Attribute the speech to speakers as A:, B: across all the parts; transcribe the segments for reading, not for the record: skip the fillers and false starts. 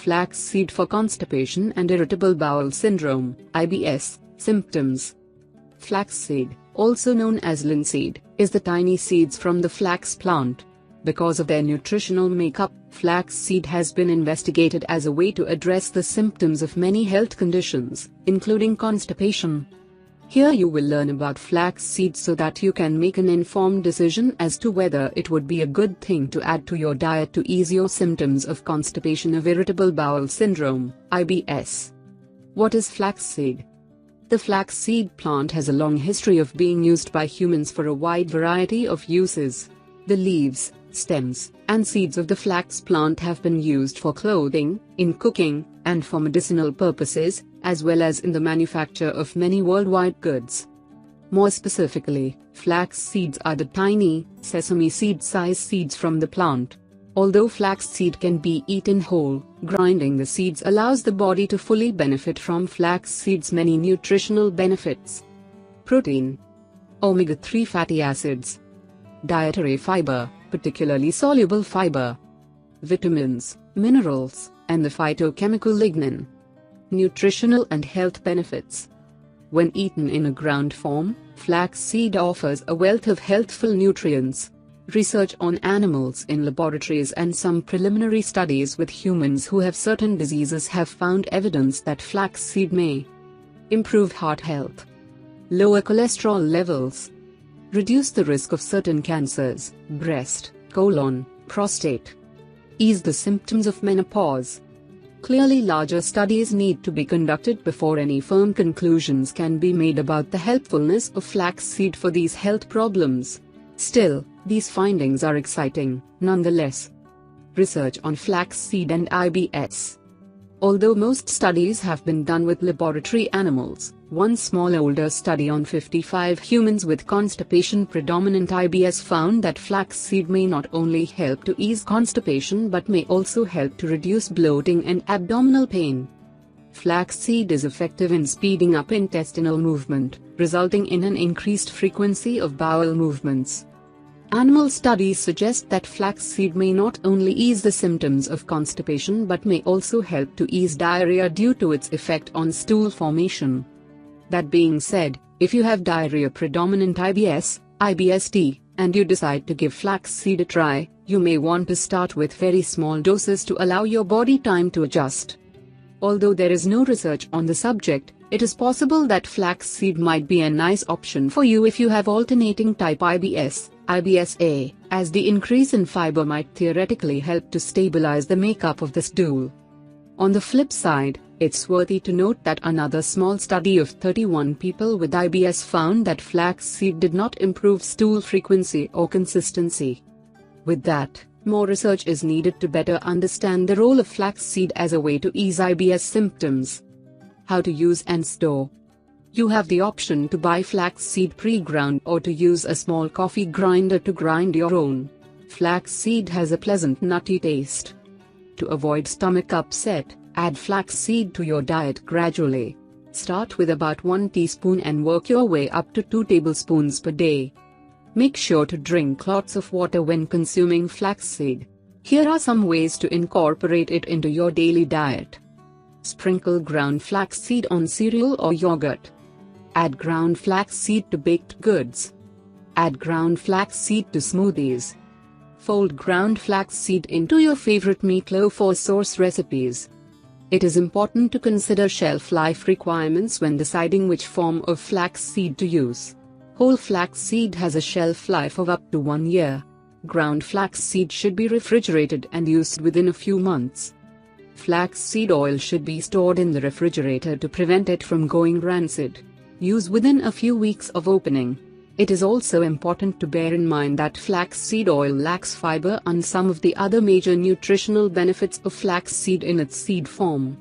A: Flaxseed for constipation and irritable bowel syndrome, IBS, symptoms. Flaxseed, also known as linseed, is the tiny seeds from the flax plant. Because of their nutritional makeup, flaxseed has been investigated as a way to address the symptoms of many health conditions, including constipation. Here you will learn about flaxseed so that you can make an informed decision as to whether it would be a good thing to add to your diet to ease your symptoms of constipation of irritable bowel syndrome, IBS. What is flaxseed? The flaxseed plant has a long history of being used by humans for a wide variety of uses. The leaves, stems, and seeds of the flax plant have been used for clothing, in cooking, and for medicinal purposes, as well as in the manufacture of many worldwide goods. More specifically, flax seeds are the tiny, sesame seed-sized seeds from the plant. Although flax seed can be eaten whole, grinding the seeds allows the body to fully benefit from flax seeds' many nutritional benefits. Protein, omega-3 fatty acids, dietary fiber, particularly soluble fiber, vitamins, minerals, and the phytochemical lignin. Nutritional and health benefits. When eaten in a ground form, flaxseed offers a wealth of healthful nutrients. Research on animals in laboratories and some preliminary studies with humans who have certain diseases have found evidence that flaxseed may improve heart health, lower cholesterol levels, reduce the risk of certain cancers, breast, colon, prostate, ease the symptoms of menopause. Clearly, larger studies need to be conducted before any firm conclusions can be made about the helpfulness of flaxseed for these health problems. Still, these findings are exciting, nonetheless. Research on flaxseed and IBS. Although most studies have been done with laboratory animals, one small older study on 55 humans with constipation-predominant IBS found that flaxseed may not only help to ease constipation but may also help to reduce bloating and abdominal pain. Flaxseed is effective in speeding up intestinal movement, resulting in an increased frequency of bowel movements. Animal studies suggest that flaxseed may not only ease the symptoms of constipation but may also help to ease diarrhea due to its effect on stool formation. That being said, if you have diarrhea-predominant IBS, IBSD, and you decide to give flaxseed a try, you may want to start with very small doses to allow your body time to adjust. Although there is no research on the subject, it is possible that flaxseed might be a nice option for you if you have alternating type IBS, IBS-A, as the increase in fiber might theoretically help to stabilize the makeup of the stool. On the flip side, it's worthy to note that another small study of 31 people with IBS found that flaxseed did not improve stool frequency or consistency. With that, more research is needed to better understand the role of flaxseed as a way to ease IBS symptoms. How to use and store. You have the option to buy flaxseed pre-ground or to use a small coffee grinder to grind your own. Flaxseed has a pleasant nutty taste. To avoid stomach upset, add flaxseed to your diet gradually. Start with about 1 teaspoon and work your way up to 2 tablespoons per day. Make sure to drink lots of water when consuming flaxseed. Here are some ways to incorporate it into your daily diet. Sprinkle ground flaxseed on cereal or yogurt. Add ground flaxseed to baked goods. Add ground flaxseed to smoothies. Fold ground flaxseed into your favorite meatloaf or sauce recipes. It is important to consider shelf life requirements when deciding which form of flaxseed to use. Whole flaxseed has a shelf life of up to 1 year. Ground flaxseed should be refrigerated and used within a few months. Flaxseed oil should be stored in the refrigerator to prevent it from going rancid. Use within a few weeks of opening. It is also important to bear in mind that flaxseed oil lacks fiber and some of the other major nutritional benefits of flaxseed in its seed form.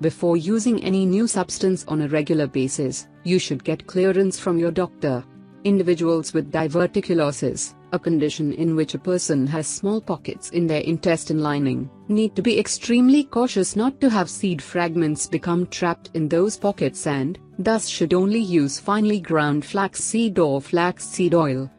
A: Before using any new substance on a regular basis, you should get clearance from your doctor. Individuals with diverticulosis, a condition in which a person has small pockets in their intestine lining, need to be extremely cautious not to have seed fragments become trapped in those pockets and, thus should only use finely ground flaxseed or flaxseed oil.